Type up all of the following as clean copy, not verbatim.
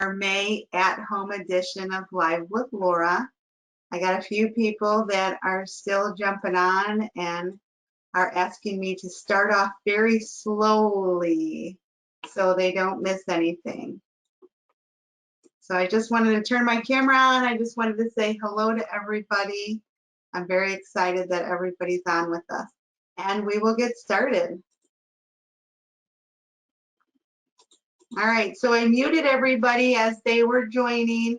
Our May at-home edition of Live with Laura. I got a few people that are still jumping on and are asking me to start off very slowly so they don't miss anything. So I just wanted to turn my camera on. I just wanted to say hello to everybody. I'm very excited that everybody's on with us. And we will get started. All right, so I muted everybody as they were joining.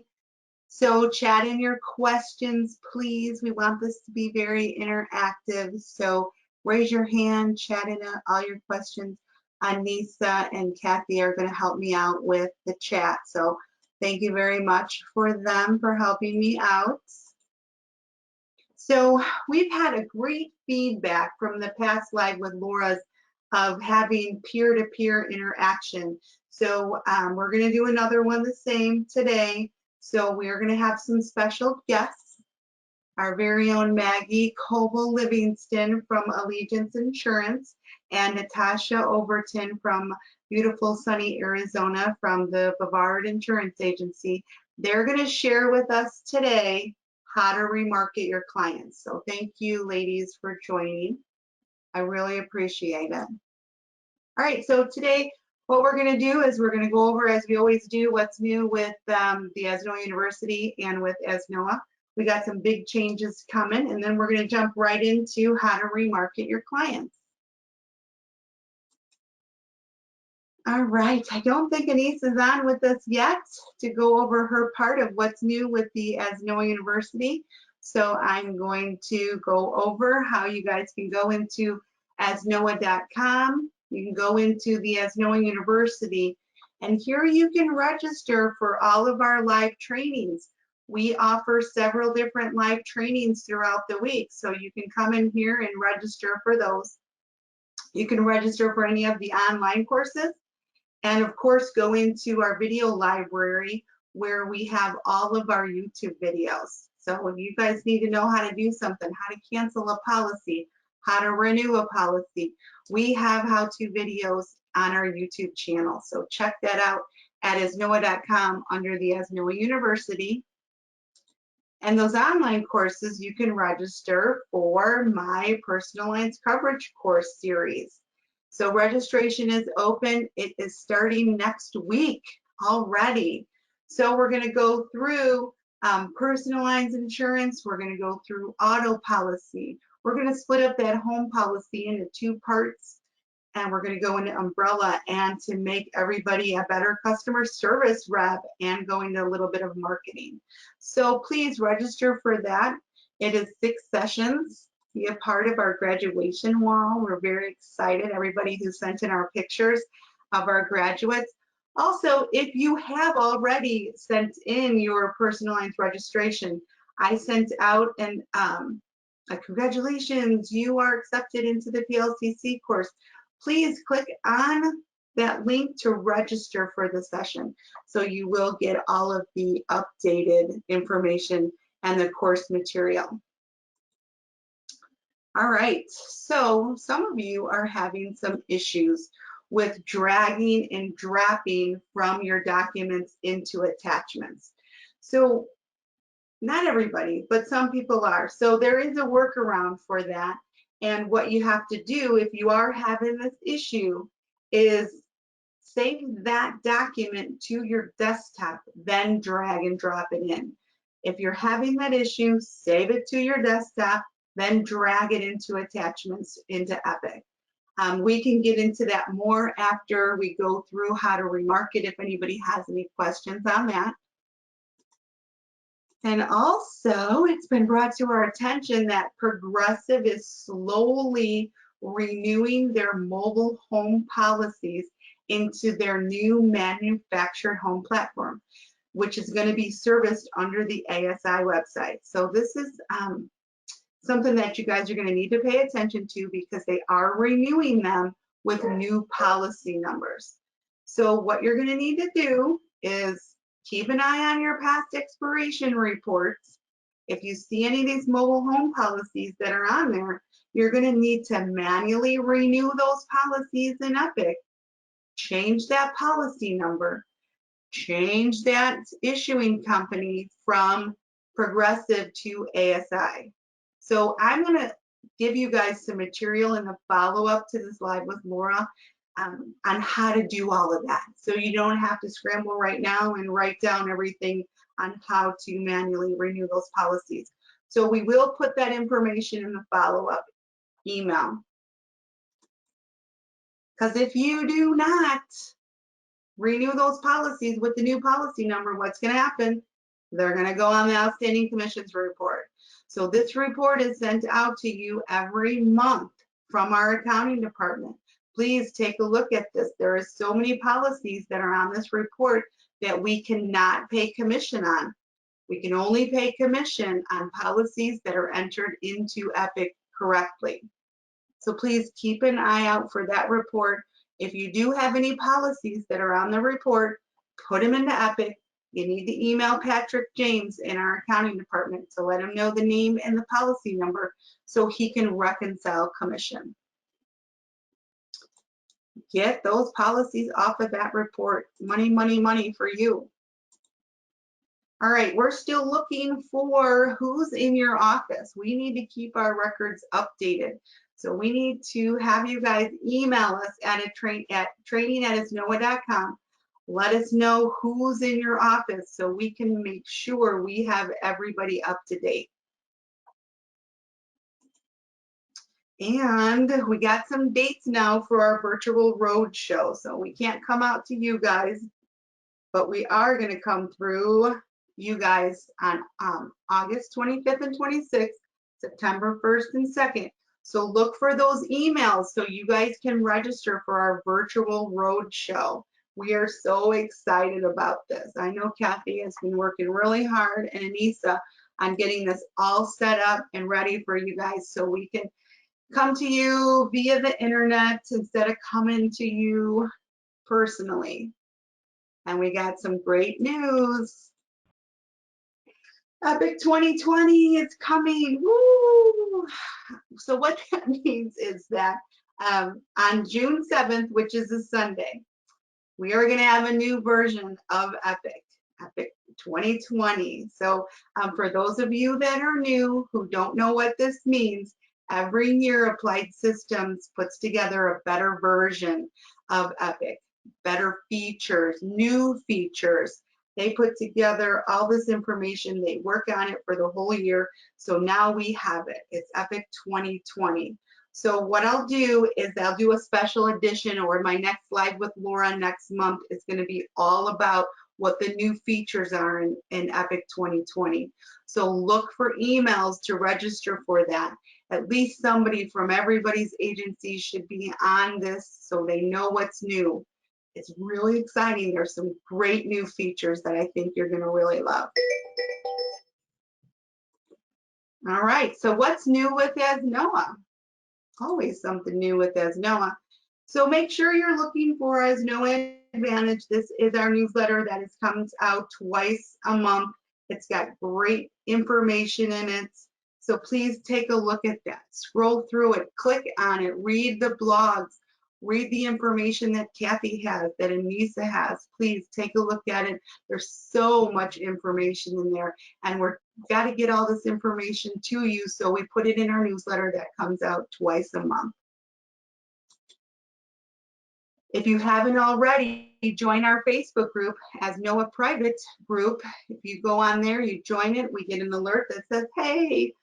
So chat in your questions, please. We want this to be very interactive. So raise your hand, chat in all your questions. Anissa and Kathy are going to help me out with the chat. So thank you very much for them for helping me out. So we've had a great feedback from the past Live with Laura's of having peer-to-peer interaction. So we're going to do another one the same today. So we are going to have some special guests. Our very own Maggie Coble Livingston from Allegiance Insurance and Natasha Overton from beautiful sunny Arizona from the Bavard Insurance Agency. They're going to share with us today how to remarket your clients. So thank you, ladies, for joining. I really appreciate it. All right, so today what we're going to do is we're going to go over, as we always do, what's new with the Asnoa University and with Asnoa. We got some big changes coming, and then we're going to jump right into how to remarket your clients. All right, I don't think Anise is on with us yet to go over her part of what's new with the Asnoa University. So I'm going to go over how you guys can go into asnoa.com. You can go into the Asnoa University, and here you can register for all of our live trainings. We offer several different live trainings throughout the week, so you can come in here and register for those. You can register for any of the online courses, and of course go into our video library where we have all of our YouTube videos. So if you guys need to know how to do something, how to cancel a policy, how to renew a policy, we have how-to videos on our YouTube channel. So check that out at asnoa.com under the Asnoa University. And those online courses, you can register for my personal lines coverage course series. So registration is open. It is starting next week already. So we're going to go through personal lines insurance. We're going to go through auto policy. We're going to split up that home policy into 2 parts. And we're going to go into umbrella, and to make everybody a better customer service rep and go into a little bit of marketing. So please register for that. It is 6 sessions. Be a part of our graduation wall. We're very excited, everybody who sent in our pictures of our graduates. Also, if you have already sent in your personal lines registration, I sent out an congratulations, you are accepted into the PLCC course. Please click on that link to register for the session, so you will get all of the updated information and the course material. All right, so some of you are having some issues with dragging and dropping from your documents into attachments. So not everybody, but some people are. So there is a workaround for that. And what you have to do if you are having this issue is save that document to your desktop, then drag and drop it in. If you're having that issue, save it to your desktop, then drag it into attachments into Epic. We can get into that more after we go through how to remarket if anybody has any questions on that. And also, it's been brought to our attention that Progressive is slowly renewing their mobile home policies into their new manufactured home platform, which is going to be serviced under the ASI website. So this is something that you guys are going to need to pay attention to, because they are renewing them with new policy numbers. So what you're going to need to do is keep an eye on your past expiration reports. If you see any of these mobile home policies that are on there, you're going to need to manually renew those policies in Epic, change that policy number, change that issuing company from Progressive to ASI. So I'm going to give you guys some material in the follow-up to this live with Laura on how to do all of that. So you don't have to scramble right now and write down everything on how to manually renew those policies. So we will put that information in the follow-up email. Because if you do not renew those policies with the new policy number, what's going to happen? They're going to go on the outstanding commissions report. So this report is sent out to you every month from our accounting department. Please take a look at this. There are so many policies that are on this report that we cannot pay commission on. We can only pay commission on policies that are entered into Epic correctly. So please keep an eye out for that report. If you do have any policies that are on the report, put them into Epic. You need to email Patrick James in our accounting department to let him know the name and the policy number so he can reconcile commission. Get those policies off of that report. Money, money, money for you. All right, we're still looking for who's in your office. We need to keep our records updated. So we need to have you guys email us at training@isnoa.com. Let us know who's in your office so we can make sure we have everybody up to date. And we got some dates now for our virtual road show. So we can't come out to you guys, but we are going to come through you guys on August 25th and 26th, September 1st and 2nd. So look for those emails so you guys can register for our virtual road show. We are so excited about this. I know Kathy has been working really hard, and Anissa, on getting this all set up and ready for you guys so we can come to you via the internet instead of coming to you personally. And we got some great news. Epic 2020 is coming. Woo! So what that means is that on June 7th, which is a Sunday, we are going to have a new version of Epic 2020. So for those of you that are new who don't know what this means, every year Applied Systems puts together a better version of Epic, better features, new features. They put together all this information. They work on it for the whole year. So now we have it. It's Epic 2020. So what I'll do is I'll do a special edition, or my next live with Laura next month is going to be all about what the new features are in Epic 2020. So look for emails to register for that. At least somebody from everybody's agency should be on this so they know what's new. It's really exciting. There's some great new features that I think you're going to really love. All right, so what's new with Asnoa? Always something new with Asnoa. So make sure you're looking for Asnoa Advantage. This is our newsletter that comes out twice a month. It's got great information in it. So please take a look at that. Scroll through it, click on it, read the blogs, read the information that Kathy has, that Anissa has. Please take a look at it. There's so much information in there, and we've got to get all this information to you, so we put it in our newsletter that comes out twice a month. If you haven't already, join our Facebook group, Asnoa Private Group. If you go on there, you join it, we get an alert that says, hey,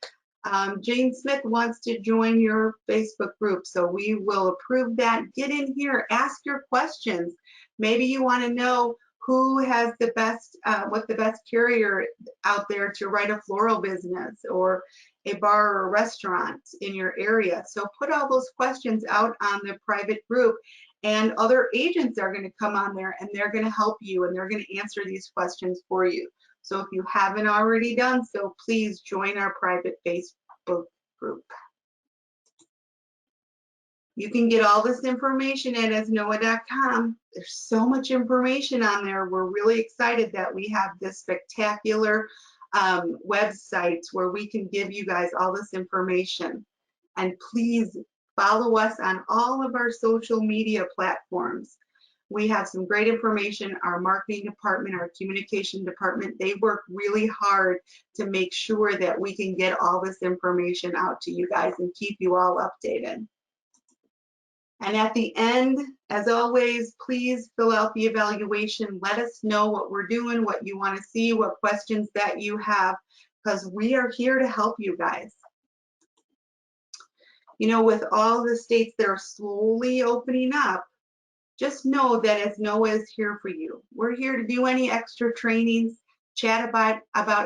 Jane Smith wants to join your Facebook group. So we will approve that. Get in here, ask your questions. Maybe you want to know who has the best, what the best carrier out there to write a floral business, or a bar or a restaurant in your area. So put all those questions out on the private group, and other agents are going to come on there and they're going to help you, and they're going to answer these questions for you. So if you haven't already done so, please join our private Facebook group. You can get all this information at asnoa.com. There's so much information on there. We're really excited that we have this spectacular website where we can give you guys all this information. And please follow us on all of our social media platforms. We have some great information. Our marketing department, our communication department, they work really hard to make sure that we can get all this information out to you guys and keep you all updated. And at the end, as always, please fill out the evaluation. Let us know what we're doing, what you want to see, what questions that you have, because we are here to help you guys. You know, with all the states that are slowly opening up, just know that as NOAA is here for you. We're here to do any extra trainings, chat about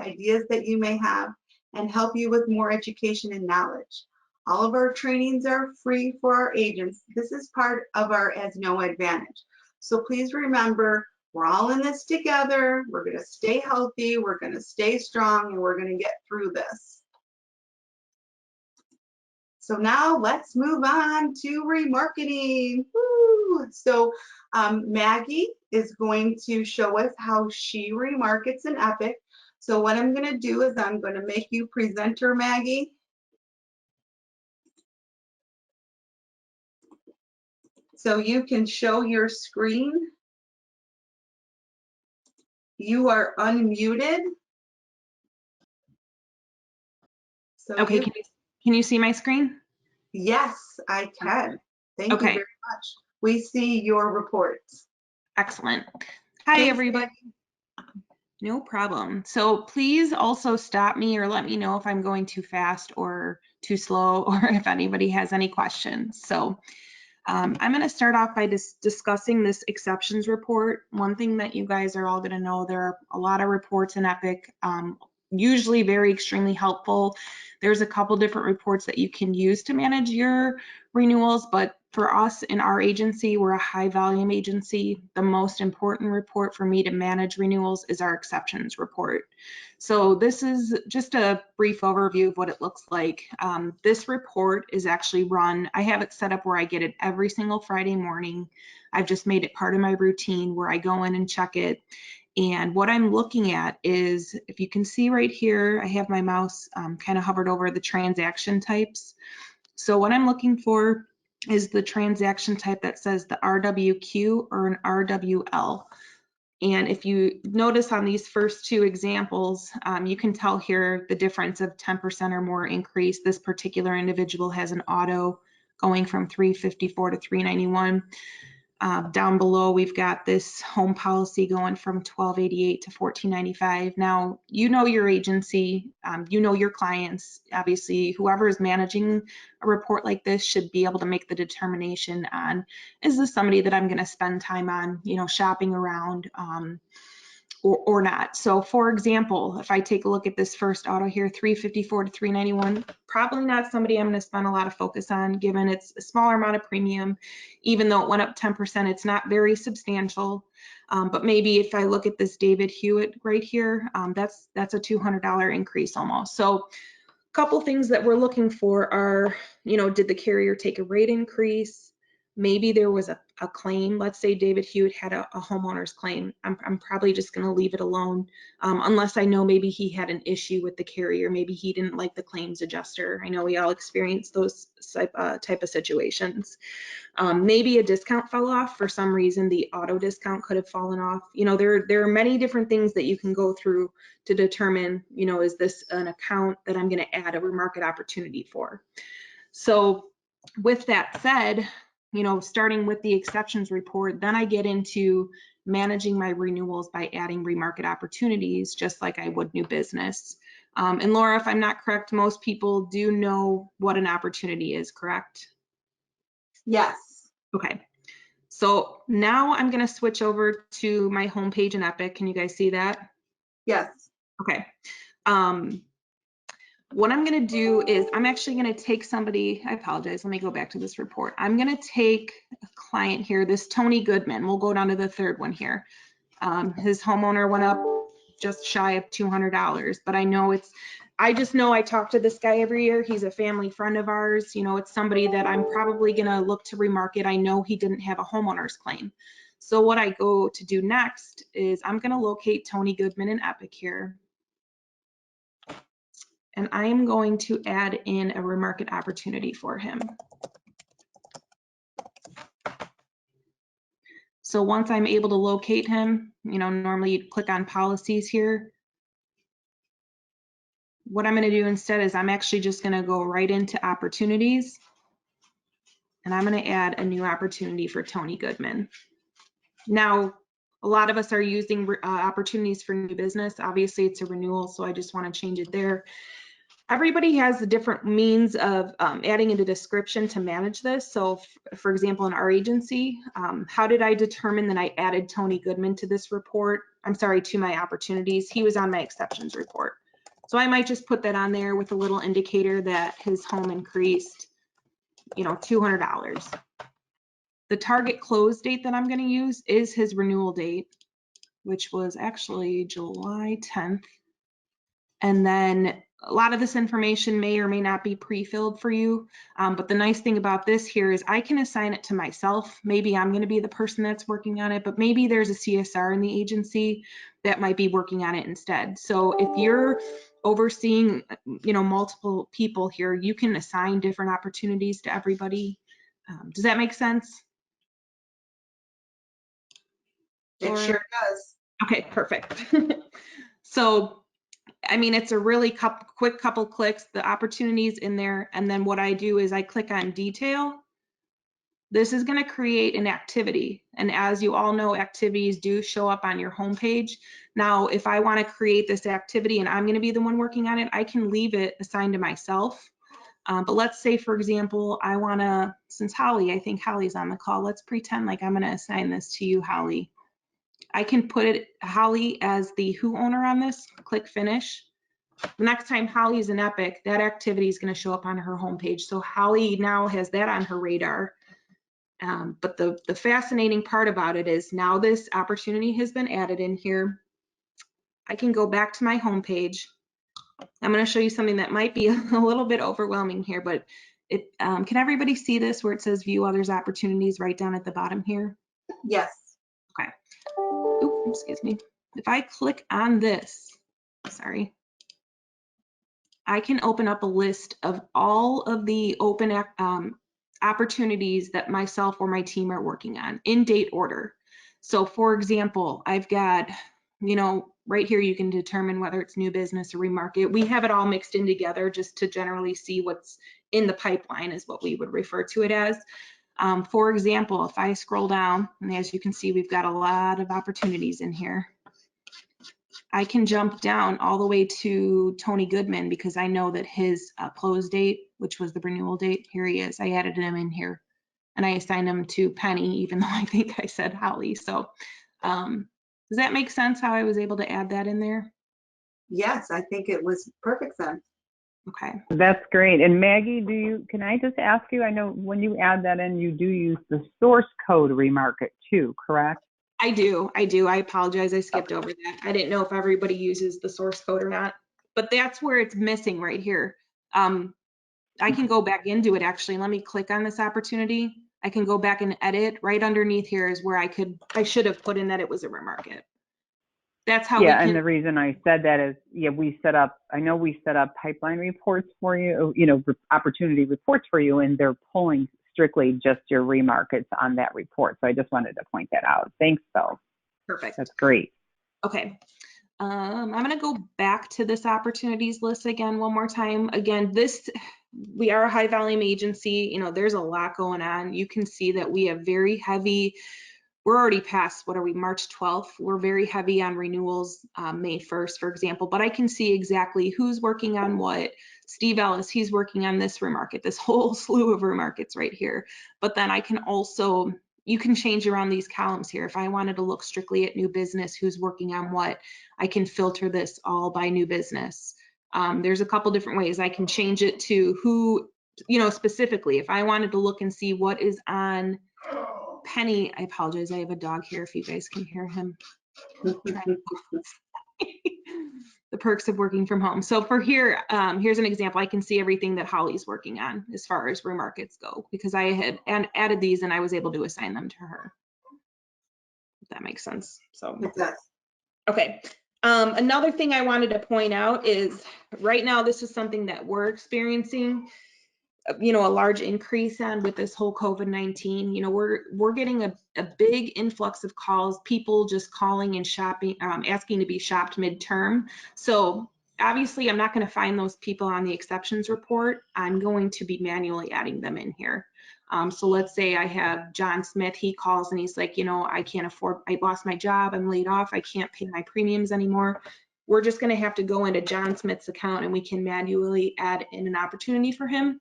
ideas that you may have, and help you with more education and knowledge. All of our trainings are free for our agents. This is part of our as NOAA advantage. So please remember, we're all in this together. We're going to stay healthy, we're going to stay strong, and we're going to get through this. So now let's move on to remarketing. Woo! So Maggie is going to show us how she remarkets in Epic. So what I'm going to do is I'm going to make you presenter, Maggie. So you can show your screen. You are unmuted. So okay, can you see my screen? Yes, I can. Thank you very much. We see your reports. Excellent. Hi, Thanks, everybody. No problem. So please also stop me or let me know if I'm going too fast or too slow, or if anybody has any questions. So I'm going to start off by discussing this exceptions report. One thing that you guys are all going to know, there are a lot of reports in Epic, usually very extremely helpful. There's a couple different reports that you can use to manage your renewals, but for us in our agency, we're a high volume agency. The most important report for me to manage renewals is our exceptions report. So this is just a brief overview of what it looks like. This report is actually run, I have it set up where I get it every single Friday morning. I've just made it part of my routine where I go in and check it. And what I'm looking at is, if you can see right here, I have my mouse kind of hovered over the transaction types. So what I'm looking for is the transaction type that says the RWQ or an RWL. And if you notice on these first two examples, you can tell here the difference of 10% or more increase. This particular individual has an auto going from $354 to $391. Down below, we've got this home policy going from $1288 to $1495. Now, you know your agency, you know your clients. Obviously, whoever is managing a report like this should be able to make the determination on, is this somebody that I'm going to spend time on, you know, shopping around, or not. So for example, if I take a look at this first auto here, $354 to $391, probably not somebody I'm going to spend a lot of focus on, given it's a smaller amount of premium. Even though it went up 10%, it's not very substantial. But maybe if I look at this David Hewitt right here, that's a $200 increase almost. So a couple things that we're looking for are, you know, did the carrier take a rate increase? Maybe there was a claim. Let's say David Hewitt had a homeowner's claim. I'm probably just going to leave it alone, unless I know maybe he had an issue with the carrier. Maybe he didn't like the claims adjuster. I know we all experience those type of situations. Maybe a discount fell off for some reason. The auto discount could have fallen off. You know, there are many different things that you can go through to determine, you know, is this an account that I'm going to add a remarket opportunity for? So with that said, you know, starting with the exceptions report, then I get into managing my renewals by adding remarket opportunities, just like I would new business. And Laura, if I'm not correct, most people do know what an opportunity is, correct? Yes. Okay. So now I'm going to switch over to my homepage in Epic. Can you guys see that? Yes. Okay. What I'm going to do is I'm actually going to take somebody, I apologize, let me go back to this report. I'm going to take a client here, this Tony Goodman. We'll go down to the third one here. His homeowner went up just shy of $200, but I just know I talk to this guy every year. He's a family friend of ours. You know, it's somebody that I'm probably going to look to remarket. I know he didn't have a homeowner's claim. So what I go to do next is I'm going to locate Tony Goodman in Epic here. And I am going to add in a remarket opportunity for him. So once I'm able to locate him, normally you'd click on policies here. What I'm going to do instead is I'm actually just going to go right into opportunities, and I'm going to add a new opportunity for Tony Goodman. Now, a lot of us are using opportunities for new business. Obviously, it's a renewal, so I just want to change it there. Everybody has the different means of adding in a description to manage this. So, for example, in our agency, how did I determine that I added Tony Goodman to this report? I'm sorry, to my opportunities. He was on my exceptions report. So I might just put that on there with a little indicator that his home increased, $200. The target close date that I'm going to use is his renewal date, which was actually July 10th. And then a lot of this information may or may not be pre-filled for you. But the nice thing about this here is I can assign it to myself. Maybe I'm going to be the person that's working on it, but maybe there's a CSR in the agency that might be working on it instead. So if you're overseeing, multiple people here, you can assign different opportunities to everybody. Does that make sense? It sure does. Okay, perfect. So, I mean, it's a really quick couple clicks, the opportunities in there, and then what I do is I click on detail. This is going to create an activity, and as you all know, activities do show up on your homepage. Now, if I want to create this activity and I'm going to be the one working on it, I can leave it assigned to myself. But let's say, for example, I want to, since I think Holly's on the call, let's pretend like I'm going to assign this to you, Holly. I can put it, Holly, as the who owner on this, click finish. The next time Holly is in Epic, that activity is going to show up on her homepage. So Holly now has that on her radar. But the fascinating part about it is now this opportunity has been added in here. I can go back to my homepage. I'm going to show you something that might be a little bit overwhelming here, but can everybody see this where it says view others opportunities right down at the bottom here? Yes. Okay. Oops, excuse me. If I click on this, sorry, I can open up a list of all of the open opportunities that myself or my team are working on in date order. So for example, I've got, right here you can determine whether it's new business or remarket. We have it all mixed in together just to generally see what's in the pipeline is what we would refer to it as. For example, if I scroll down, and as you can see, we've got a lot of opportunities in here. I can jump down all the way to Tony Goodman because I know that his close date, which was the renewal date, here he is. I added him in here and I assigned him to Penny, even though I think I said Holly. So does that make sense how I was able to add that in there? Yes, I think it was perfect sense. Okay. That's great. And Maggie, can I just ask you, I know when you add that in, you do use the source code Remarket too, correct? I do. I apologize. I skipped over that. I didn't know if everybody uses the source code or not, but that's where it's missing right here. I can go back into it actually. Let me click on this opportunity. I can go back and edit. Right underneath here is where I should have put in that it was a Remarket. That's how and the reason I said that is, I know we set up pipeline reports for you, opportunity reports for you, and they're pulling strictly just your remarkets on that report. So I just wanted to point that out. Thanks, Phil. Perfect. That's great. Okay. I'm going to go back to this opportunities list again one more time. Again, we are a high volume agency. There's a lot going on. You can see that we have very heavy, we're already past, March 12th. We're very heavy on renewals, May 1st, for example, but I can see exactly who's working on what. Steve Ellis, he's working on this Remarket, this whole slew of Remarkets right here. But then I can also, you can change around these columns here. If I wanted to look strictly at new business, who's working on what, I can filter this all by new business. There's a couple different ways. I can change it to who, specifically, if I wanted to look and see what is on Penny, I apologize, I have a dog here if you guys can hear him. The perks of working from home. So for here, here's an example. I can see everything that Holly's working on as far as Remarkets go because I had added these and I was able to assign them to her. If that makes sense. So It does. Okay. Another thing I wanted to point out is right now this is something that we're experiencing. you know, a large increase on with this whole COVID-19. You know, we're getting a big influx of calls, people just calling and shopping, asking to be shopped midterm. So obviously I'm not going to find those people on the exceptions report. I'm going to be manually adding them in here. So let's say I have John Smith, he calls and he's like, you know, I can't afford, I lost my job, I'm laid off, I can't pay my premiums anymore. We're just going to have to go into John Smith's account and we can manually add in an opportunity for him.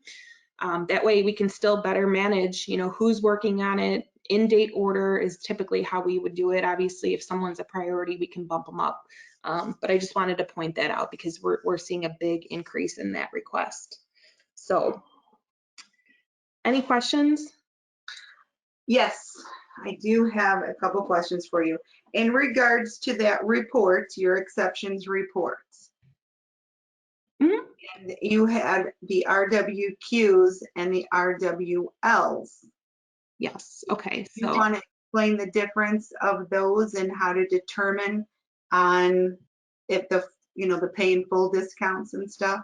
That way we can still better manage, you know, who's working on it. In date order is typically how we would do it. Obviously, if someone's a priority, we can bump them up. But I just wanted to point that out because we're seeing a big increase in that request. So, any questions? Yes, I do have a couple questions for you. In regards to that report, your exceptions reports, Mhm. and you had the RWQs and the RWLs. Yes. Okay. Do you So. want to explain the difference of those and how to determine on if the, you know, the pay in full discounts and stuff?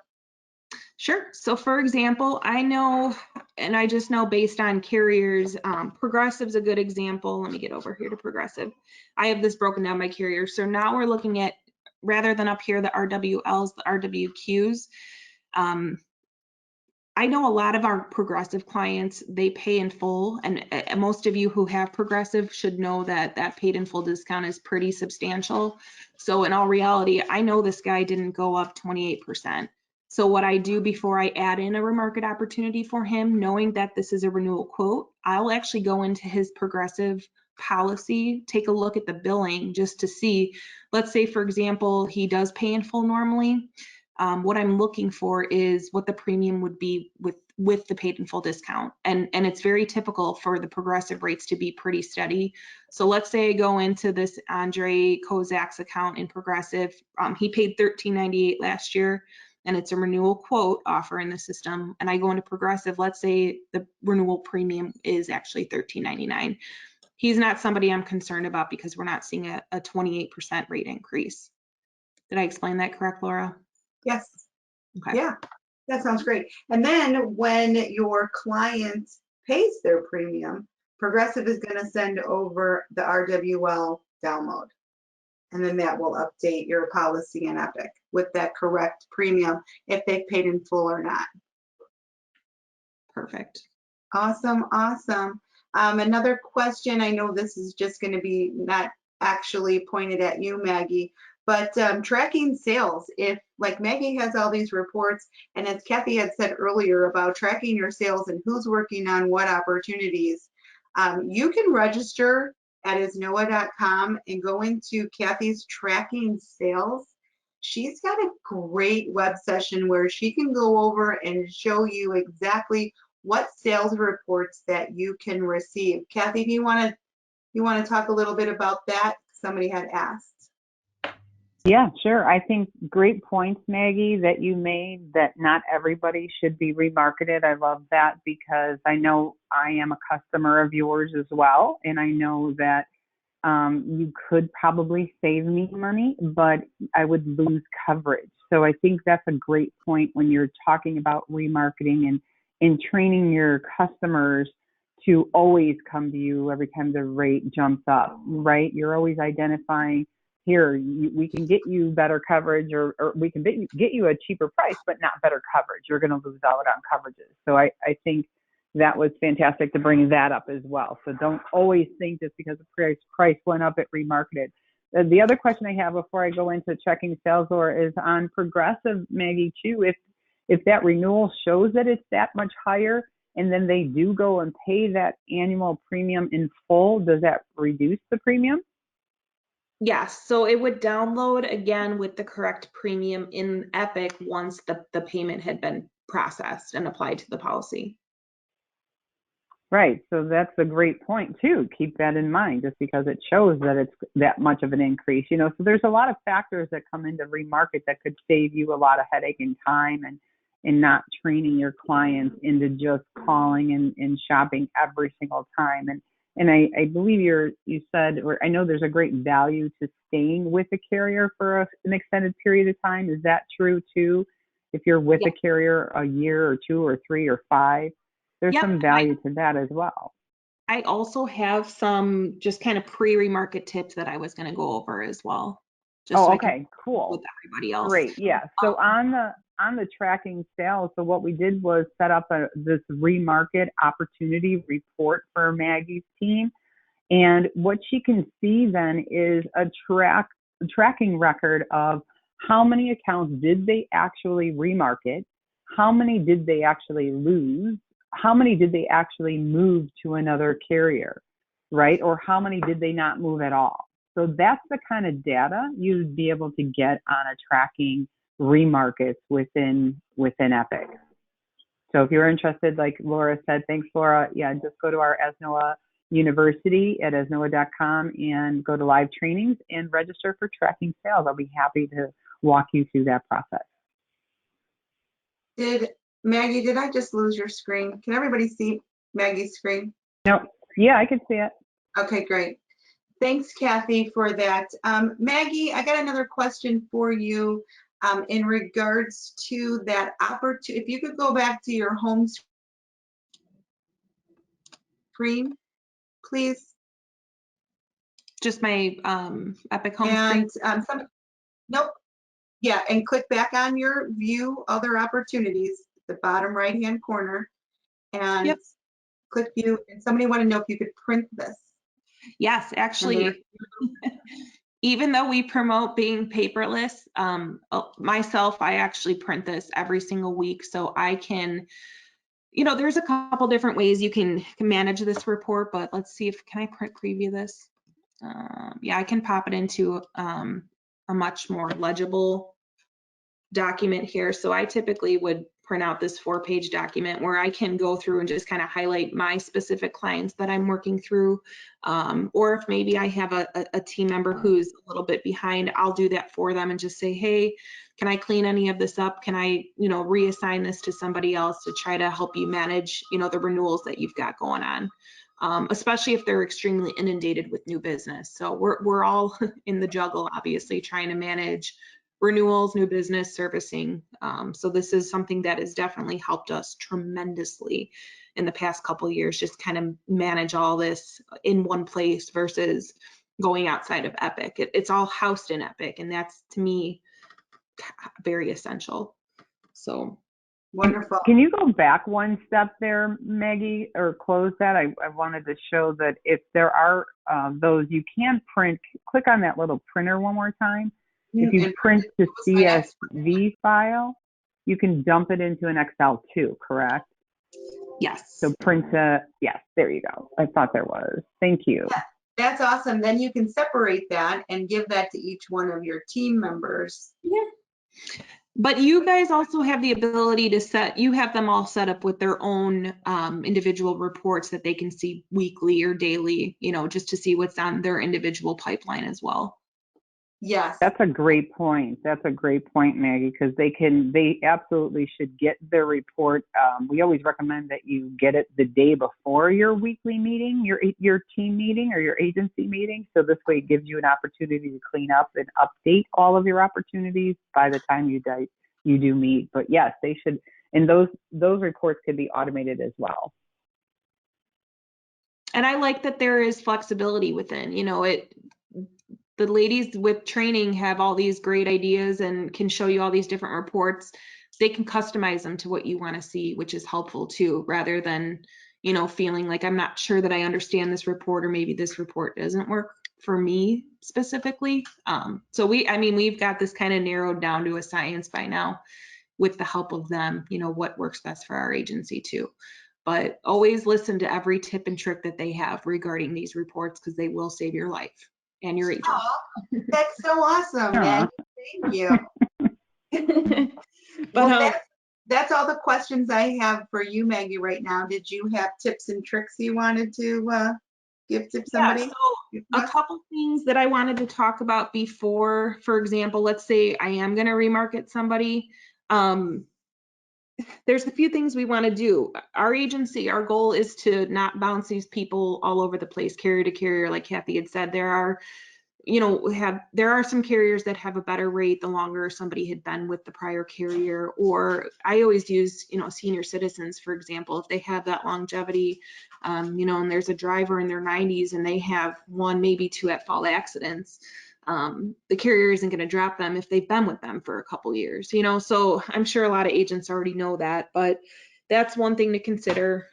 Sure. So for example, I know, and I just know based on carriers, Progressive's a good example. Let me get over here to Progressive. I have this broken down by carrier. So now we're looking at, rather than up here, the RWLs, the RWQs. I know a lot of our Progressive clients, they pay in full, and most of you who have Progressive should know that that paid in full discount is pretty substantial. So in all reality, I know this guy didn't go up 28%. So what I do before I add in a remarket opportunity for him, knowing that this is a renewal quote, I'll actually go into his Progressive policy, take a look at the billing just to see, let's say for example, he does pay in full normally. What I'm looking for is what the premium would be with the paid in full discount. And it's very typical for the Progressive rates to be pretty steady. So let's say I go into this Andre Kozak's account in Progressive. He paid $13.98 last year, and it's a renewal quote offer in the system. And I go into Progressive, let's say the renewal premium is actually $13.99. He's not somebody I'm concerned about because we're not seeing a 28% rate increase. Did I explain that correct, Laura? Yes. Okay. Yeah, that sounds great. And then when your client pays their premium, Progressive is going to send over the RWL download. And then that will update your policy in Epic with that correct premium if they paid in full or not. Perfect. Awesome, awesome. Another question, I know this is just going to be not actually pointed at you, Maggie, but tracking sales. If, like Maggie has all these reports, and as Kathy had said earlier about tracking your sales and who's working on what opportunities, you can register at isnoa.com and go into Kathy's tracking sales. She's got a great web session where she can go over and show you exactly what sales reports that you can receive. Kathy, do you want to talk a little bit about that? Somebody had asked. Yeah, sure. I think great points, Maggie, that you made, that not everybody should be remarketed. I love that because I know I am a customer of yours as well. And I know that you could probably save me money, but I would lose coverage. So I think that's a great point when you're talking about remarketing and training your customers to always come to you every time the rate jumps up, right? You're always identifying, here, we can get you better coverage, or we can get you a cheaper price, but not better coverage. You're going to lose out on coverages. So I think that was fantastic to bring that up as well. So don't always think just because the price went up, it remarketed. The other question I have before I go into checking sales or is on Progressive, Maggie, too. If that renewal shows that it's that much higher, and then they do go and pay that annual premium in full, does that reduce the premium? Yes, so it would download again with the correct premium in Epic once the payment had been processed and applied to the policy. Right, so that's a great point too. Keep that in mind, just because it shows that it's that much of an increase. So there's a lot of factors that come into Remarket that could save you a lot of headache and time, and not training your clients into just calling and shopping every single time. And I believe you said, or I know there's a great value to staying with the carrier for an extended period of time. Is that true too? If you're with Yep. a carrier a year or 2 or 3 or 5, there's Yep. some value to that as well. I also have some just kind of pre-remarket tips that I was going to go over as well. Just Oh, so I can okay, cool. with everybody else. Great. Yeah. So on the tracking sales, so what we did was set up this Remarket opportunity report for Maggie's team. And what she can see then is a tracking record of how many accounts did they actually remarket, how many did they actually lose, how many did they actually move to another carrier, right? Or how many did they not move at all? So that's the kind of data you'd be able to get on a tracking remarkets within Epic. So if you're interested, like Laura said, thanks, Laura. Yeah, just go to our ESNOA University at esnoa.com and go to live trainings and register for tracking sales. I'll be happy to walk you through that process. Maggie, did I just lose your screen? Can everybody see Maggie's screen? No, yeah, I can see it. Okay, great. Thanks, Kathy, for that. Maggie, I got another question for you in regards to that opportunity. If you could go back to your home screen, please. Just my Epic home screen. And nope. Yeah, and click back on your view other opportunities, the bottom right-hand corner, and Yep. click view. And somebody want to know if you could print this. Yes, actually, even though we promote being paperless, myself, I actually print this every single week. So I can, there's a couple different ways you can manage this report, but let's see can I print preview this? Yeah, I can pop it into a much more legible document here. So I typically would print out this 4-page document where I can go through and just kind of highlight my specific clients that I'm working through. Or if maybe I have a team member who's a little bit behind, I'll do that for them and just say, hey, can I clean any of this up? Can I, reassign this to somebody else to try to help you manage, the renewals that you've got going on, especially if they're extremely inundated with new business. So we're all in the juggle, obviously, trying to manage renewals, new business, servicing. So this is something that has definitely helped us tremendously in the past couple of years, just kind of manage all this in one place versus going outside of Epic. It's all housed in Epic, and that's, to me, very essential. So wonderful. Can you go back one step there, Maggie, or close that? I wanted to show that if there are those, you can print, click on that little printer one more time. If you print the CSV file, you can dump it into an Excel too, correct? Yes. So print yes, there you go. I thought there was. Thank you. Yeah, that's awesome. Then you can separate that and give that to each one of your team members. Yeah. But you guys also have the ability to you have them all set up with their own individual reports that they can see weekly or daily, just to see what's on their individual pipeline as well. Yes. That's a great point. That's a great point, Maggie, because they absolutely should get their report. We always recommend that you get it the day before your weekly meeting, your team meeting or your agency meeting. So this way it gives you an opportunity to clean up and update all of your opportunities by the time you do meet. But yes, they should, and those reports can be automated as well. And I like that there is flexibility within, the ladies with training have all these great ideas and can show you all these different reports. They can customize them to what you want to see, which is helpful too, rather than, feeling like I'm not sure that I understand this report, or maybe this report doesn't work for me specifically. So we've got this kind of narrowed down to a science by now with the help of them, what works best for our agency too. But always listen to every tip and trick that they have regarding these reports, because they will save your life and your agent. Oh, that's so awesome, Maggie. Thank you. But that's all the questions I have for you, Maggie, right now. Did you have tips and tricks you wanted to give to somebody? Yeah, so a couple things that I wanted to talk about before, for example, let's say I am going to remarket somebody. There's a few things we want to do. Our agency, our goal is to not bounce these people all over the place, carrier to carrier, like Kathy had said. There are you know, there are some carriers that have a better rate the longer somebody had been with the prior carrier. Or I always use, you know, senior citizens, for example, if they have that longevity, you know, and there's a driver in their 90s and they have 1, maybe 2 at-fault accidents, the carrier isn't going to drop them if they've been with them for a couple years, you know. So I'm sure a lot of agents already know that, but that's one thing to consider.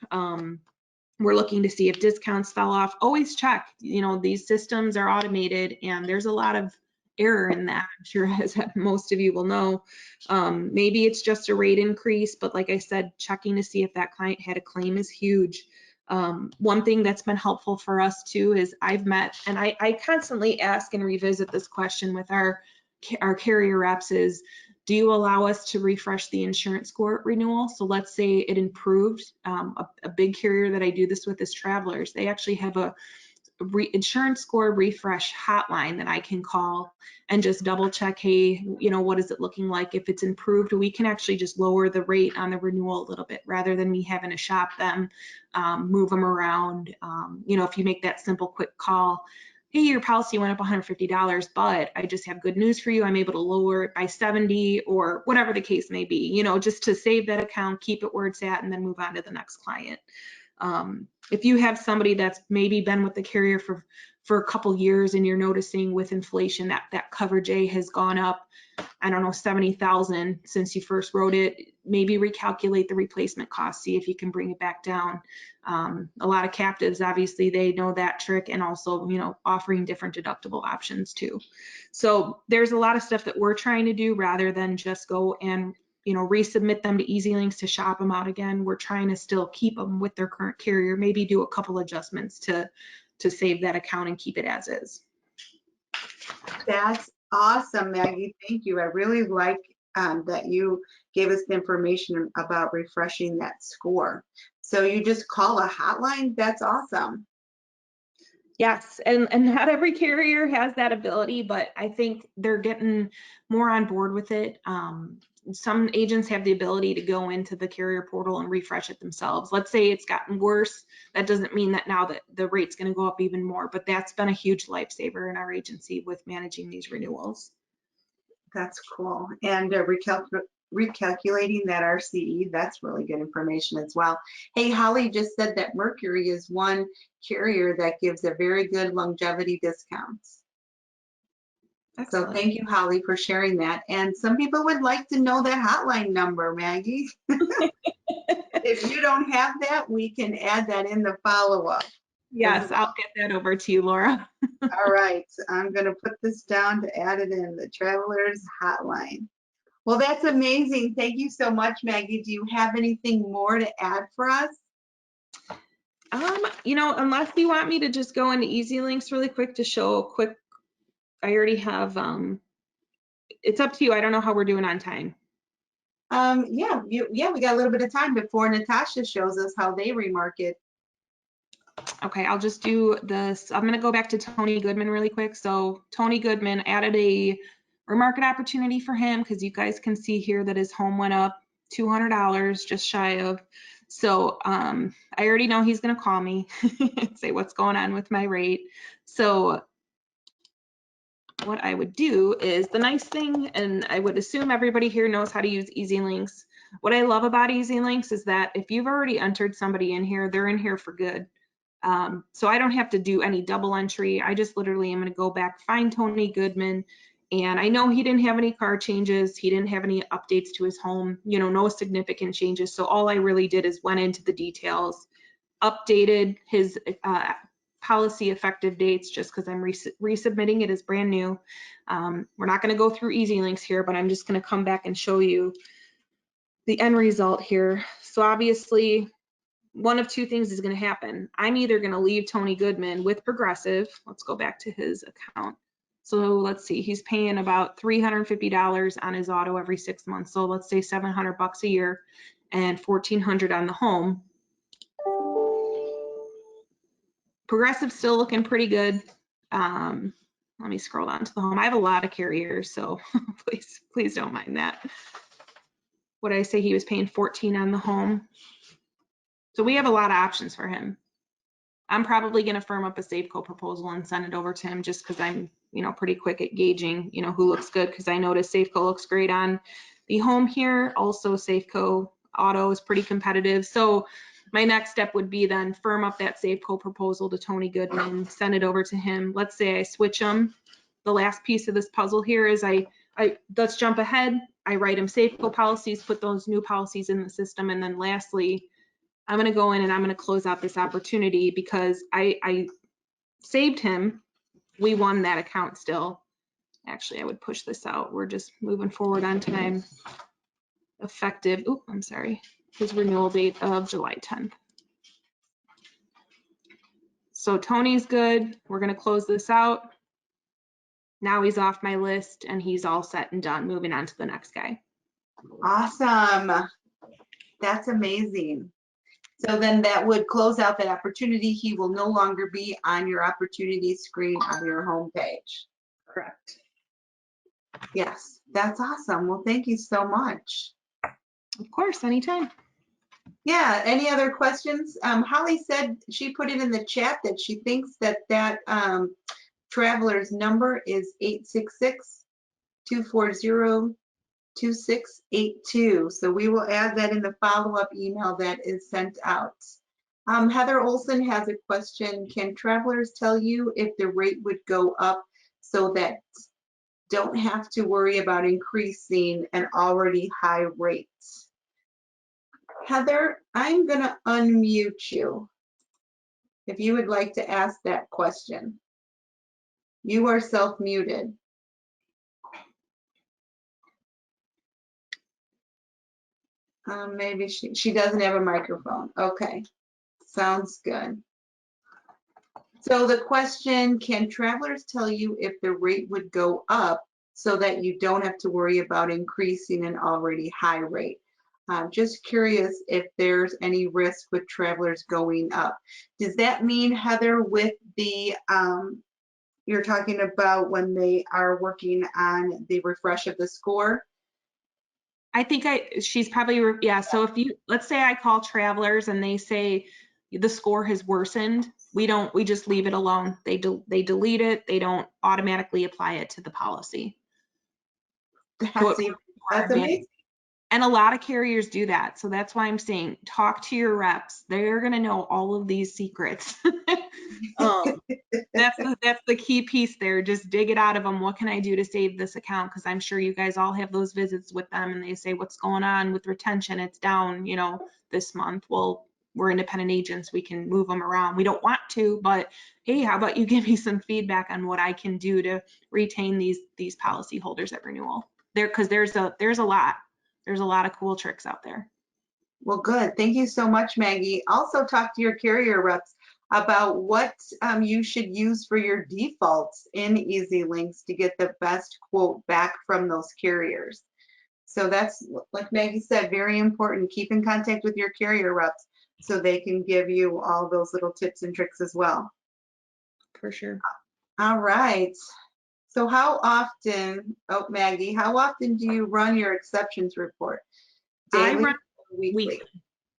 We're looking to see if discounts fell off. Always check, you know, these systems are automated and there's a lot of error in that. I'm sure, as most of you will know. Maybe it's just a rate increase, but like I said, checking to see if that client had a claim is huge. One thing that's been helpful for us too is I've met, and I constantly ask and revisit this question with our carrier reps is, do you allow us to refresh the insurance score at renewal? So let's say it improved. A big carrier that I do this with is Travelers. They actually have a insurance score refresh hotline that I can call and just double check, hey, you know, what is it looking like? If it's improved, we can actually just lower the rate on the renewal a little bit rather than me having to shop them, move them around. You know, if you make that simple, quick call, hey, your policy went up $150, but I just have good news for you. I'm able to lower it by 70 or whatever the case may be, you know, just to save that account, keep it where it's at, and then move on to the next client. If you have somebody that's maybe been with the carrier for a couple years and you're noticing with inflation that coverage A has gone up, I don't know, 70,000 since you first wrote it, maybe recalculate the replacement cost, see if you can bring it back down. A lot of captives, obviously, they know that trick, and also, you know, offering different deductible options too. So there's a lot of stuff that we're trying to do rather than just go and, you know, resubmit them to EasyLinks to shop them out again. We're trying to still keep them with their current carrier, maybe do a couple adjustments to save that account and keep it as is. That's awesome, Maggie. Thank you. I really like that you gave us the information about refreshing that score. So you just call a hotline? That's awesome. Yes, and not every carrier has that ability, but I think they're getting more on board with it. Some agents have the ability to go into the carrier portal and refresh it themselves. Let's say it's gotten worse. That doesn't mean that now that the rate's going to go up even more, but that's been a huge lifesaver in our agency with managing these renewals. That's cool. And recalculating that RCE, that's really good information as well. Hey, Holly just said that Mercury is one carrier that gives a very good longevity discounts. Excellent. So thank you, Holly, for sharing that. And some people would like to know that hotline number, Maggie. If you don't have that, we can add that in the follow-up. Yes, I'll get that over to you, Laura. All right, I'm going to put this down to add it in the Travelers hotline. Well, that's amazing. Thank you so much, Maggie. Do you have anything more to add for us? You know, unless you want me to just go into EasyLinks really quick to show a quick, I already have, it's up to you. I don't know how we're doing on time. Yeah, we got a little bit of time before Natasha shows us how they remarket. Okay, I'll just do this. I'm going to go back to Tony Goodman really quick. So Tony Goodman added a remarket opportunity for him because you guys can see here that his home went up $200, just shy of. So I already know he's going to call me and say what's going on with my rate. So what I would do is, the nice thing, and I would assume everybody here knows how to use EasyLinks. What I love about EasyLinks is that if you've already entered somebody in here, they're in here for good. So I don't have to do any double entry. I just literally am going to go back, find Tony Goodman, and I know he didn't have any car changes. He didn't have any updates to his home, you know, no significant changes. So all I really did is went into the details, updated his policy effective dates just because I'm resubmitting it as brand new. We're not going to go through EasyLinks here, but I'm just going to come back and show you the end result here. So obviously, one of two things is going to happen. I'm either going to leave Tony Goodman with Progressive. Let's go back to his account. So let's see, he's paying about $350 on his auto every 6 months. So let's say $700 a year and $1,400 on the home. Progressive's still looking pretty good. Let me scroll down to the home. I have a lot of carriers, so please don't mind that. What did I say? He was paying $14 on the home. So we have a lot of options for him. I'm probably going to firm up a Safeco proposal and send it over to him just because I'm, pretty quick at gauging, who looks good, because I noticed Safeco looks great on the home here. Also, Safeco auto is pretty competitive. So my next step would be then firm up that Safeco proposal to Tony Goodman, send it over to him. Let's say I switch them. The last piece of this puzzle here is let's jump ahead. I write him Safeco policies, put those new policies in the system. And then lastly, I'm going to go in and I'm going to close out this opportunity because I saved him. We won that account still. Actually, I would push this out. We're just moving forward on time. Effective, I'm sorry, his renewal date of July 10th. So Tony's good. We're going to close this out. Now he's off my list and he's all set and done. Moving on to the next guy. Awesome. That's amazing. So then that would close out that opportunity. He will no longer be on your opportunity screen on your homepage. Correct. Yes, that's awesome. Well, thank you so much. Of course, anytime. Yeah, any other questions? Holly said she put it in the chat that she thinks that traveler's number is 866-240-2682. So we will add that in the follow-up email that is sent out. Heather Olson has a question. Can travelers tell you if the rate would go up so that don't have to worry about increasing an already high rate? Heather, I'm going to unmute you if you would like to ask that question. You are self-muted. Maybe she doesn't have a microphone. Okay, sounds good. So the question, can travelers tell you if the rate would go up so that you don't have to worry about increasing an already high rate? I'm just curious if there's any risk with travelers going up. Does that mean, Heather, with the, you're talking about when they are working on the refresh of the score? I think she's probably, yeah. So if let's say I call travelers and they say the score has worsened, we just leave it alone. They delete it. They don't automatically apply it to the policy. That's amazing. And a lot of carriers do that. So that's why I'm saying, talk to your reps. They're going to know all of these secrets. That's the key piece there. Just dig it out of them. What can I do to save this account? Because I'm sure you guys all have those visits with them and they say, what's going on with retention? It's down, this month. Well, we're independent agents. We can move them around. We don't want to, but hey, how about you give me some feedback on what I can do to retain these policy holders at renewal? Because there's a lot. There's a lot of cool tricks out there. Well, good. Thank you so much, Maggie. Also talk to your carrier reps about what you should use for your defaults in Easy Links to get the best quote back from those carriers. So that's, like Maggie said, very important. Keep in contact with your carrier reps so they can give you all those little tips and tricks as well. For sure. All right. So how often, Maggie, how often do you run your exceptions report? Daily I run or weekly?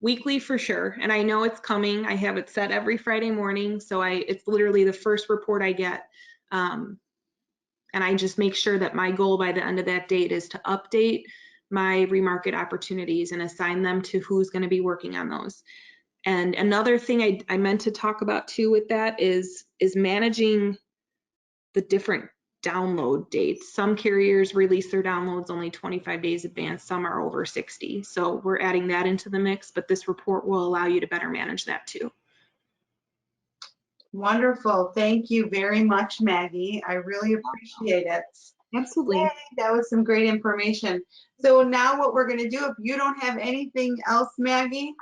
Weekly for sure. And I know it's coming. I have it set every Friday morning. So it's literally the first report I get. And I just make sure that my goal by the end of that date is to update my remarket opportunities and assign them to who's going to be working on those. And another thing I meant to talk about too with that is managing the different download dates. Some carriers release their downloads only 25 days advance, some are over 60. So we're adding that into the mix, but this report will allow you to better manage that too. Wonderful. Thank you very much, Maggie. I really appreciate it. Absolutely. Yay, that was some great information. So now what we're going to do, if you don't have anything else, Maggie?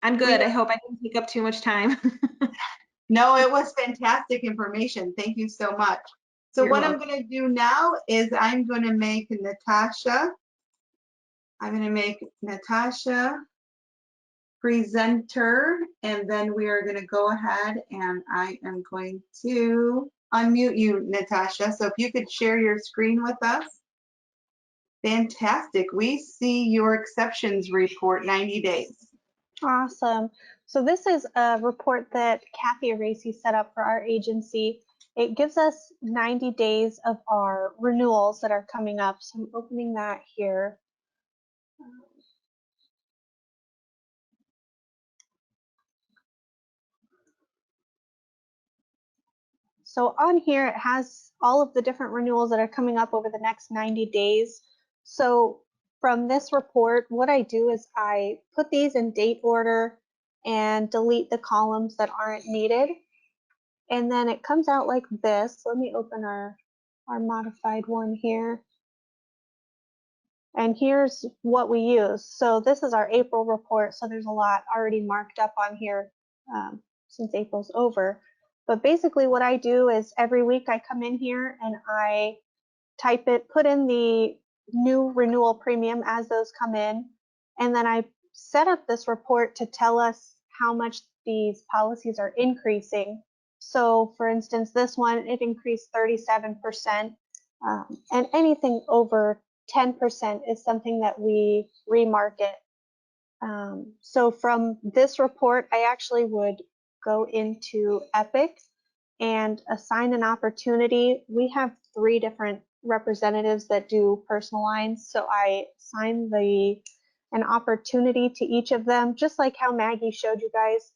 I'm good. I hope I didn't take up too much time. No, it was fantastic information. Thank you so much. So You're what welcome. I'm going to do now is I'm going to make Natasha presenter, and then we are going to go ahead and I am going to unmute you, Natasha. So if you could share your screen with us. Fantastic. We see your exceptions report 90 days. Awesome. So this is a report that Kathy Aracey set up for our agency. It gives us 90 days of our renewals that are coming up. So I'm opening that here. So on here, it has all of the different renewals that are coming up over the next 90 days. So from this report, what I do is I put these in date order and delete the columns that aren't needed. And then it comes out like this. Let me open our modified one here. And here's what we use. So this is our April report. So there's a lot already marked up on here since April's over. But basically what I do is every week I come in here and I type it, put in the new renewal premium as those come in. And then I set up this report to tell us how much these policies are increasing. So for instance, this one, it increased 37%. And anything over 10% is something that we remarket. So from this report, I actually would go into Epic and assign an opportunity. We have 3 different representatives that do personal lines. So I assign an opportunity to each of them, just like how Maggie showed you guys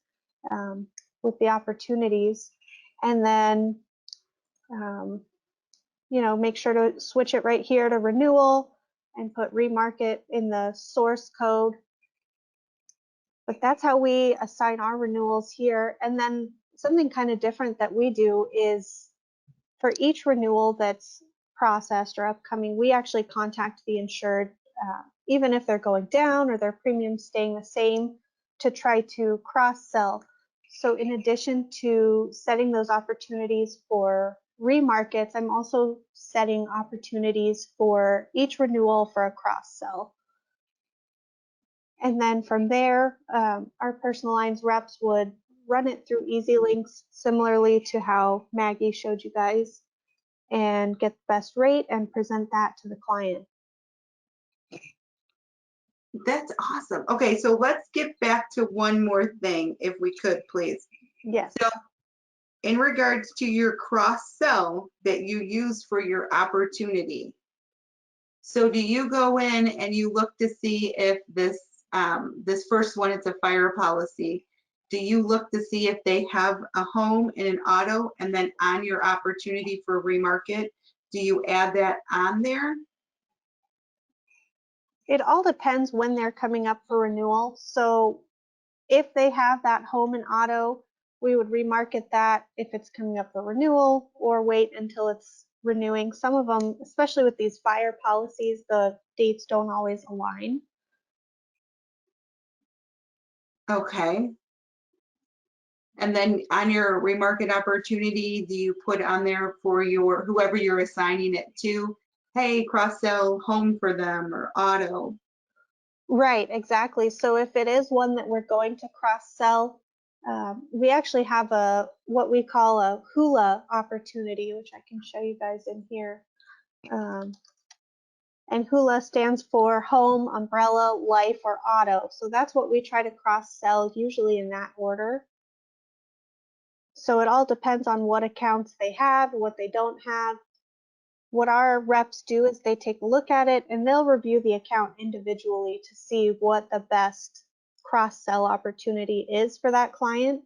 with the opportunities. And then make sure to switch it right here to renewal and put Remarket in the source code. But that's how we assign our renewals here. And then something kind of different that we do is for each renewal that's processed or upcoming, we actually contact the insured, even if they're going down or their premiums staying the same, to try to cross-sell. So in addition to setting those opportunities for remarkets, I'm also setting opportunities for each renewal for a cross-sell. And then from there, our personal lines reps would run it through Easy Links, similarly to how Maggie showed you guys, and get the best rate and present that to the client. That's awesome. Okay, so let's get back to one more thing, if we could, please. Yes. So in regards to your cross-sell that you use for your opportunity, so do you go in and you look to see if this first one, it's a fire policy, do you look to see if they have a home and an auto, and then on your opportunity for remarket, do you add that on there? It all depends when they're coming up for renewal. So if they have that home and auto, we would remarket that if it's coming up for renewal, or wait until it's renewing. Some of them, especially with these fire policies, the dates don't always align. Okay. And then on your remarket opportunity, do you put on there for your whoever you're assigning it to, hey, cross-sell home for them or auto? Right, exactly. So if it is one that we're going to cross-sell, we actually have what we call a HULA opportunity, which I can show you guys in here. And HULA stands for home, umbrella, life, or auto. So that's what we try to cross-sell, usually in that order. So it all depends on what accounts they have, what they don't have. What our reps do is they take a look at it and they'll review the account individually to see what the best cross-sell opportunity is for that client.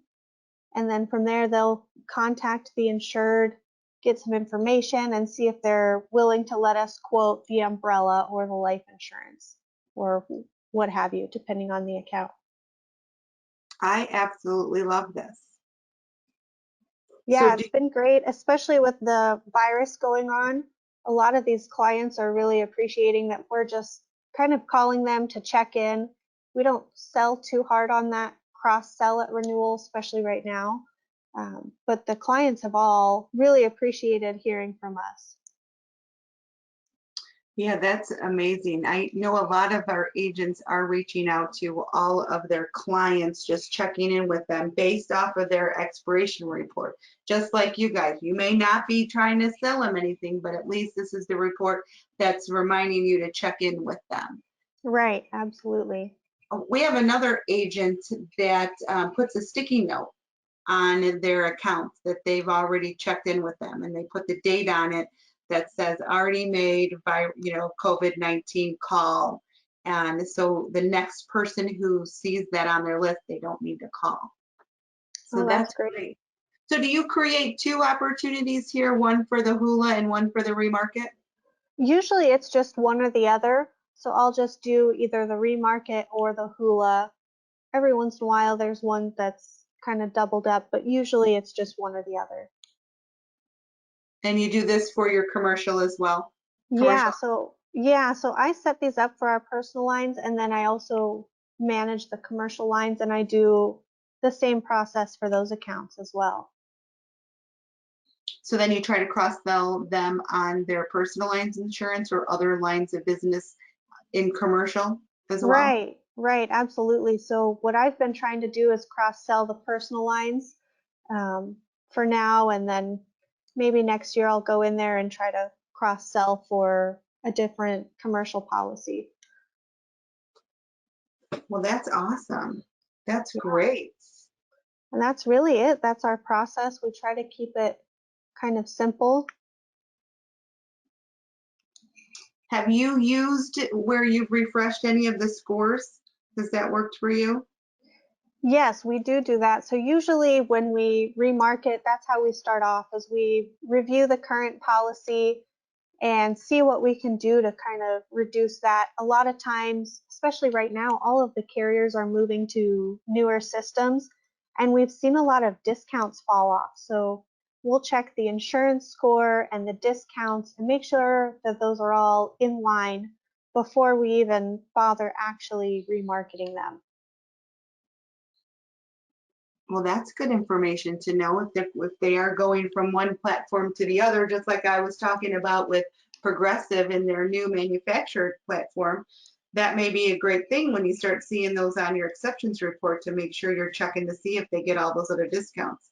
And then from there, they'll contact the insured, get some information, and see if they're willing to let us quote the umbrella or the life insurance or what have you, depending on the account. I absolutely love this. Yeah, So it's been great, especially with the virus going on. A lot of these clients are really appreciating that we're just kind of calling them to check in. We don't sell too hard on that cross-sell at renewal, especially right now. But the clients have all really appreciated hearing from us. yeah, that's amazing. I know a lot of our agents are reaching out to all of their clients, just checking in with them based off of their expiration report. Just like you guys, you may not be trying to sell them anything, but at least this is the report that's reminding you to check in with them. Right, absolutely. We have another agent that puts a sticky note on their accounts that they've already checked in with them, and they put the date on it that says already made by, COVID-19 call. And so the next person who sees that on their list, they don't need to call. So Oh, that's that's great. great. So do you create two opportunities here, one for the Hula and one for the Remarket? Usually it's just one or the other. So I'll just do either the Remarket or the Hula. Every once in a while there's one that's kind of doubled up, but usually it's just one or the other. And you do this for your commercial as well? Yeah, so I set these up for our personal lines, and then I also manage the commercial lines, and I do the same process for those accounts as well. So then you try to cross-sell them on their personal lines insurance or other lines of business in commercial as well? Right, absolutely. So what I've been trying to do is cross-sell the personal lines for now, and then maybe next year I'll go in there and try to cross-sell for a different commercial policy. Well, that's awesome. That's great. And that's really it. That's our process. We try to keep it kind of simple. Have you used where you've refreshed any of the scores? Has that worked for you? Yes, we do that. So usually when we remarket, that's how we start off, is we review the current policy and see what we can do to kind of reduce that. A lot of times, especially right now, all of the carriers are moving to newer systems, and we've seen a lot of discounts fall off. So we'll check the insurance score and the discounts and make sure that those are all in line before we even bother actually remarketing them. Well, that's good information to know if they are going from one platform to the other, just like I was talking about with Progressive and their new manufactured platform. That may be a great thing when you start seeing those on your exceptions report to make sure you're checking to see if they get all those other discounts.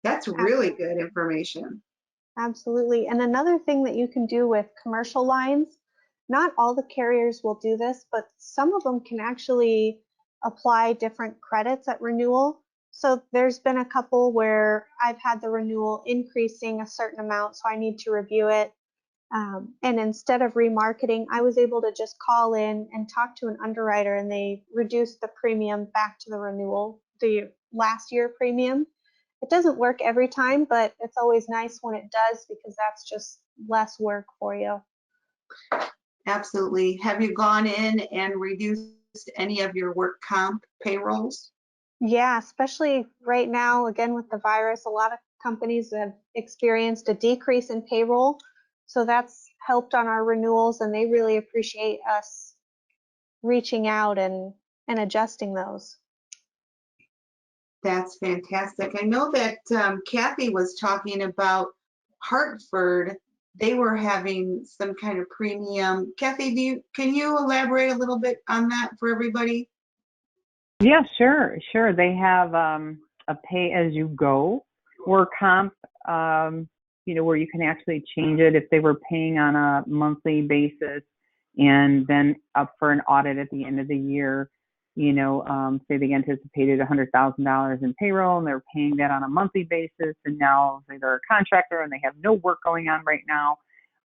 That's really good information. Absolutely. And another thing that you can do with commercial lines, not all the carriers will do this, but some of them can actually apply different credits at renewal. So there's been a couple where I've had the renewal increasing a certain amount, so I need to review it. And instead of remarketing, I was able to just call in and talk to an underwriter, and they reduced the premium back to the renewal, the last year premium. It doesn't work every time, but it's always nice when it does, because that's just less work for you. Absolutely. Have you gone in and reduced any of your work comp payrolls? Yeah, especially right now, again, with the virus, a lot of companies have experienced a decrease in payroll. So that's helped on our renewals, and they really appreciate us reaching out and adjusting those. That's fantastic. I know that Kathy was talking about Hartford. They were having some kind of premium. Kathy, can you elaborate a little bit on that for everybody? Yeah, sure. They have a pay-as-you-go work comp, where you can actually change it if they were paying on a monthly basis and then up for an audit at the end of the year. Say they anticipated $100,000 in payroll and they're paying that on a monthly basis, and now say they're a contractor and they have no work going on right now,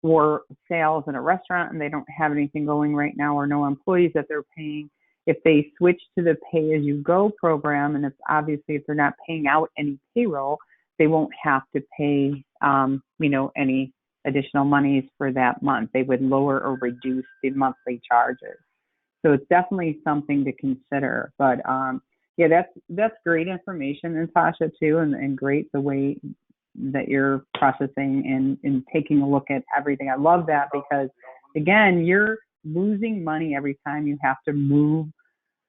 or sales in a restaurant and they don't have anything going right now, or no employees that they're paying. If they switch to the pay-as-you-go program, and if they're not paying out any payroll, they won't have to pay, any additional monies for that month. They would lower or reduce the monthly charges. So it's definitely something to consider. But that's great information, Natasha, too, and great the way that you're processing and taking a look at everything. I love that, because again, you're losing money every time you have to move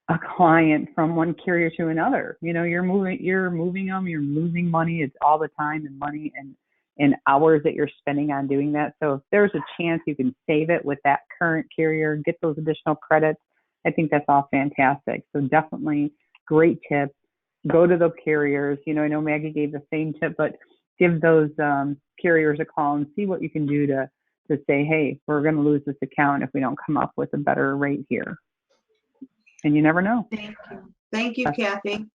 a client from one carrier to another. You're moving them, you're losing money. It's all the time and money and hours that you're spending on doing that. So if there's a chance you can save it with that current carrier, get those additional credits, I think that's all fantastic. So definitely great tip. Go to those carriers. I know Maggie gave the same tip, but give those carriers a call and see what you can do to say, hey, we're going to lose this account if we don't come up with a better rate here. And you never know. Thank you. Thank you, Kathy.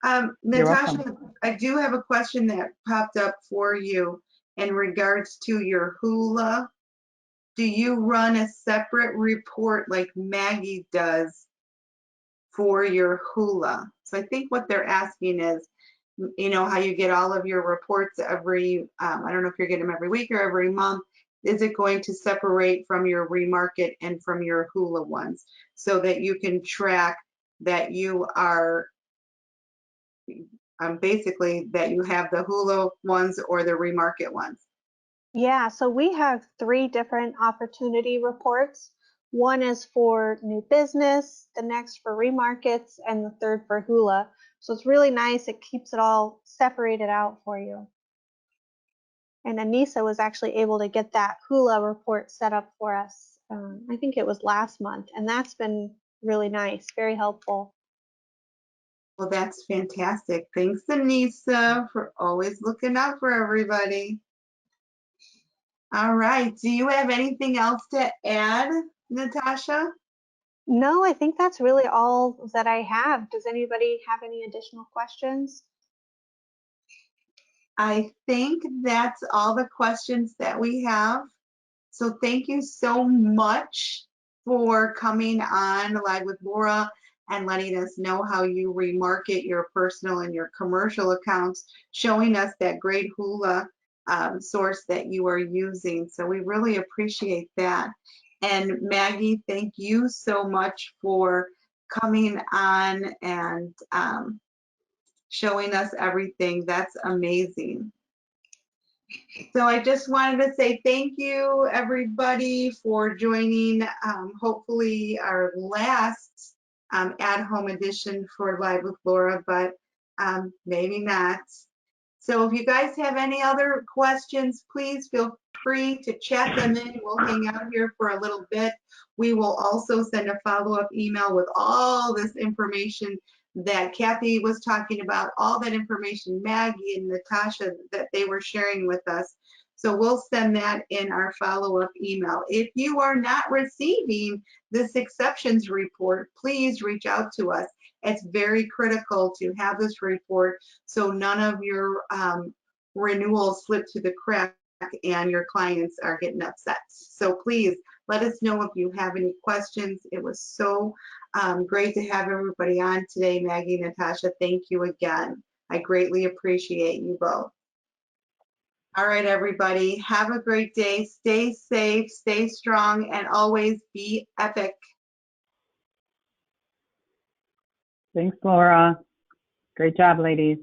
You're Natasha, welcome. I do have a question that popped up for you in regards to your hula. Do you run a separate report like Maggie does for your hula? So I think what they're asking is, you know, how you get all of your reports every, I don't know if you're getting them every week or every month. Is it going to separate from your Remarket and from your hula ones so that you can track that you are basically that you have the hula ones or the Remarket ones? Yeah, so we have 3 different opportunity reports. One is for new business, the next for remarkets, and the third for hula. So it's really nice. It keeps it all separated out for you. And Anissa was actually able to get that hula report set up for us. I think it was last month, and that's been really nice, very helpful. Well, that's fantastic. Thanks, Anissa, for always looking out for everybody. All right. Do you have anything else to add, Natasha? No, I think that's really all that I have. Does anybody have any additional questions? I think that's all the questions that we have. So thank you so much for coming on Live with Laura and letting us know how you remarket your personal and your commercial accounts, showing us that great hula source that you are using. So we really appreciate that. And Maggie, thank you so much for coming on and showing us everything. That's amazing. So I just wanted to say thank you, everybody, for joining. Hopefully our last at-home edition for Live with Laura, but maybe not. So if you guys have any other questions, please feel free to chat them in. We'll hang out here for a little bit. We will also send a follow-up email with all this information that Kathy was talking about, all that information Maggie and Natasha that they were sharing with us. So we'll send that in our follow-up email. If you are not receiving this exceptions report, please reach out to us. It's very critical to have this report so none of your renewals slip through the crack and your clients are getting upset. So please let us know if you have any questions. It was so great to have everybody on today. Maggie, Natasha, thank you again. I greatly appreciate you both. All right, everybody, have a great day. Stay safe, stay strong, and always be epic. Thanks, Laura. Great job, ladies.